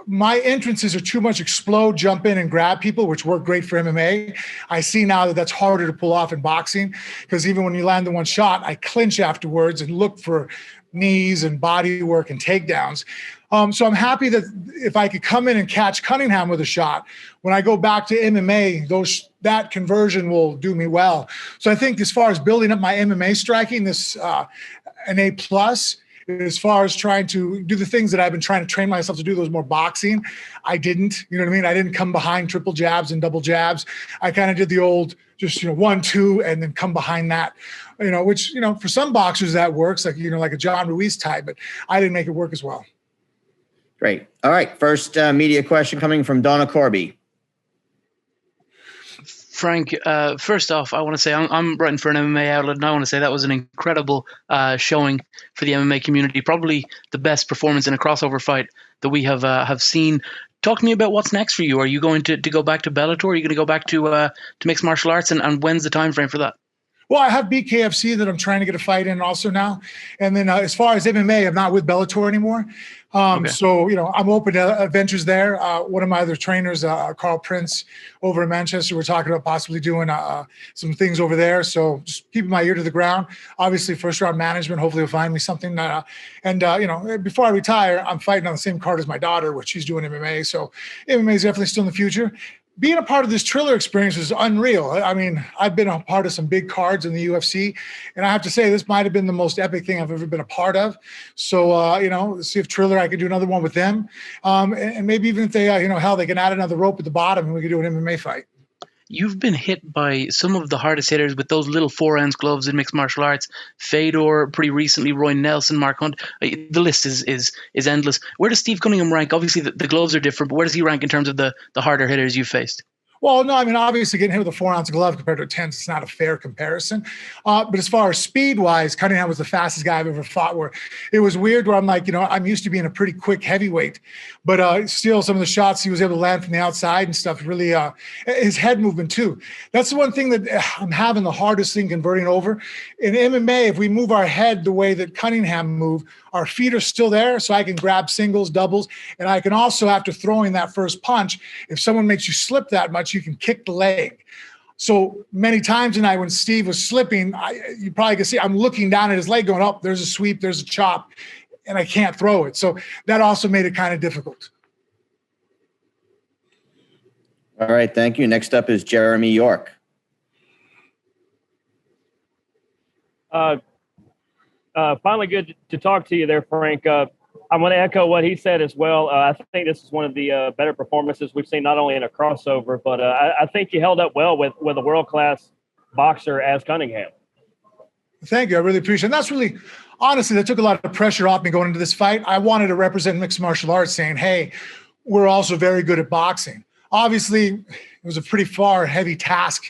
my entrances are too much explode, jump in and grab people, which work great for MMA. I see now that that's harder to pull off in boxing, because even when you land the one shot, I clinch afterwards and look for knees and body work and takedowns. So I'm happy that if I could come in and catch Cunningham with a shot, when I go back to MMA, that conversion will do me well. So I think as far as building up my MMA striking, this an A+. As far as trying to do the things that I've been trying to train myself to do, those more boxing, I didn't, you know what I mean? I didn't come behind triple jabs and double jabs. I kind of did the old, just, 1, 2, and then come behind that, which, for some boxers that works, like, like a John Ruiz type, but I didn't make it work as well. Great. All right. First media question coming from Donna Corby. Frank, first off, I want to say I'm writing for an MMA outlet, and I want to say that was an incredible showing for the MMA community. Probably the best performance in a crossover fight that we have seen. Talk to me about what's next for you. Are you going to go back to Bellator? Are you going to go back to mixed martial arts? And when's the time frame for that? Well, I have BKFC that I'm trying to get a fight in also now. And then as far as MMA, I'm not with Bellator anymore. Okay. So, I'm open to ventures there. One of my other trainers, Carl Prince over in Manchester, we're talking about possibly doing some things over there. So just keeping my ear to the ground. Obviously, first round management, hopefully will find me something. Before I retire, I'm fighting on the same card as my daughter, which she's doing MMA. So MMA is definitely still in the future. Being a part of this Triller experience is unreal. I mean, I've been a part of some big cards in the UFC, and I have to say this might have been the most epic thing I've ever been a part of. So, let's see if Triller, I can do another one with them. And maybe even if they, they can add another rope at the bottom and we can do an MMA fight. You've been hit by some of the hardest hitters with those little 4-ounce gloves in mixed martial arts. Fedor, pretty recently, Roy Nelson, Mark Hunt. The list is endless. Where does Steve Cunningham rank? Obviously, the gloves are different, but where does he rank in terms of the harder hitters you've faced? Well, no, I mean, obviously getting hit with a 4-ounce glove compared to a 10, it's not a fair comparison. But as far as speed-wise, Cunningham was the fastest guy I've ever fought, where it was weird where I'm like, I'm used to being a pretty quick heavyweight, but still some of the shots he was able to land from the outside and stuff, really, his head movement too. That's the one thing that I'm having the hardest thing converting over. In MMA, if we move our head the way that Cunningham moved, our feet are still there, so I can grab singles, doubles, and I can also, after throwing that first punch, if someone makes you slip that much, you can kick the leg. So many times tonight when Steve was slipping, you probably can see I'm looking down at his leg going, oh, there's a sweep, there's a chop, and I can't throw it. So that also made it kind of difficult. All right, thank you. Next up is Jeremy York. Finally, good to talk to you there, Frank. I'm going to echo what he said as well. I think this is one of the better performances we've seen, not only in a crossover, but I think you held up well with a world-class boxer as Cunningham. Thank you. I really appreciate it. And that's really, honestly, that took a lot of pressure off me going into this fight. I wanted to represent mixed martial arts saying, hey, we're also very good at boxing. Obviously, it was a pretty heavy task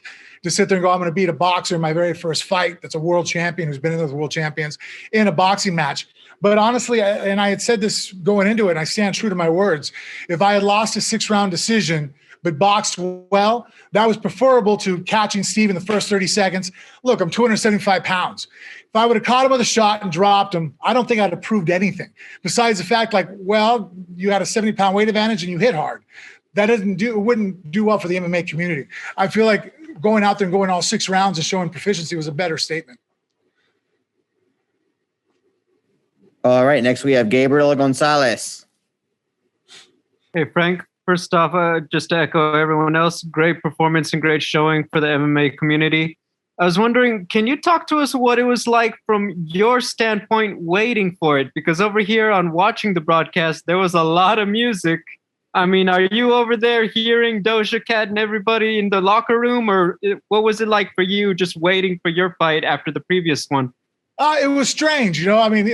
to sit there and go, I'm going to beat a boxer in my very first fight that's a world champion who's been in the world champions in a boxing match. But honestly, and I had said this going into it, and I stand true to my words, if I had lost a 6-round decision but boxed well, that was preferable to catching Steve in the first 30 seconds. Look, I'm 275 pounds. If I would have caught him with a shot and dropped him, I don't think I'd have proved anything. Besides the fact, you had a 70-pound weight advantage and you hit hard. That wouldn't do well for the MMA community. I feel like going out there and going all 6 rounds and showing proficiency was a better statement. All right, next we have Gabriel Gonzalez. Hey, Frank. First off, just to echo everyone else, great performance and great showing for the MMA community. I was wondering, can you talk to us what it was like from your standpoint waiting for it? Because over here on watching the broadcast, there was a lot of music. I mean, are you over there hearing Doja Cat and everybody in the locker room, or what was it like for you just waiting for your fight after the previous one? It was strange. I mean,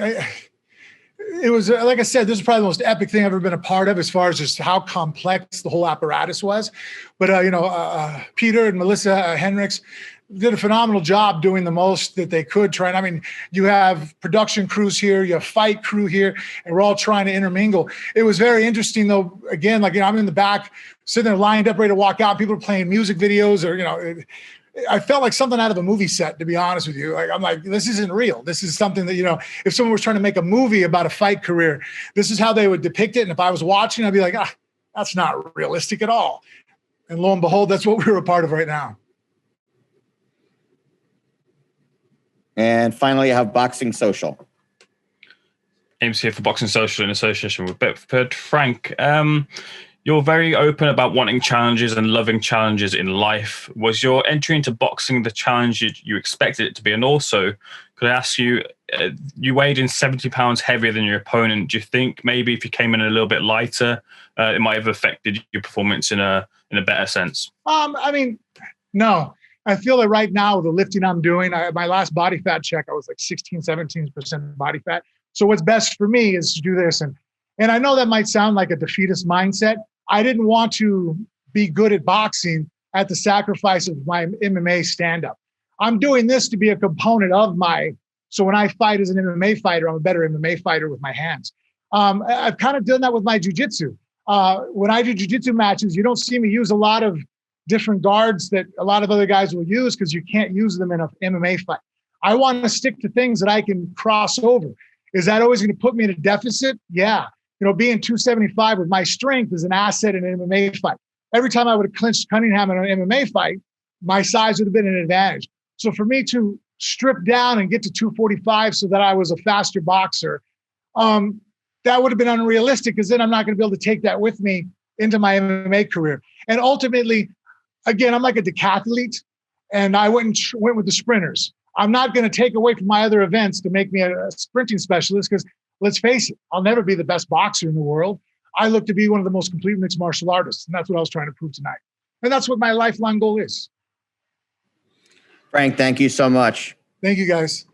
it was, like I said, this is probably the most epic thing I've ever been a part of as far as just how complex the whole apparatus was. But, Peter and Melissa Henricks did a phenomenal job doing the most that they could try. I mean, you have production crews here, you have fight crew here, and we're all trying to intermingle. It was very interesting, though. Again, I'm in the back, sitting there lined up, ready to walk out. People are playing music videos, or I felt like something out of a movie set, to be honest with you. Like, I'm like, this isn't real. This is something that, you know, if someone was trying to make a movie about a fight career, this is how they would depict it. And if I was watching, I'd be like, that's not realistic at all. And lo and behold, that's what we're a part of right now. And finally, I have Boxing Social. Ames here for Boxing Social in association with Bedford. Frank, you're very open about wanting challenges and loving challenges in life. Was your entry into boxing the challenge you expected it to be? And also, could I ask you, you weighed in 70 pounds heavier than your opponent. Do you think maybe if you came in a little bit lighter, it might have affected your performance in a better sense? I mean, no. I feel that right now, the lifting I'm doing, my last body fat check, I was like 16, 17% body fat. So what's best for me is to do this. And I know that might sound like a defeatist mindset. I didn't want to be good at boxing at the sacrifice of my MMA stand-up. I'm doing this to be a component of so when I fight as an MMA fighter, I'm a better MMA fighter with my hands. I've kind of done that with my jiu-jitsu. When I do jiu-jitsu matches, you don't see me use a lot of different guards that a lot of other guys will use because you can't use them in an MMA fight. I want to stick to things that I can cross over. Is that always going to put me in a deficit? Yeah. You know, being 275 with my strength is an asset in an MMA fight. Every time I would have clinched Cunningham in an MMA fight, my size would have been an advantage. So for me to strip down and get to 245 so that I was a faster boxer, that would have been unrealistic because then I'm not going to be able to take that with me into my MMA career. And ultimately, again, I'm like a decathlete, and I went with the sprinters. I'm not going to take away from my other events to make me a sprinting specialist because, let's face it, I'll never be the best boxer in the world. I look to be one of the most complete mixed martial artists, and that's what I was trying to prove tonight. And that's what my lifelong goal is. Frank, thank you so much. Thank you, guys.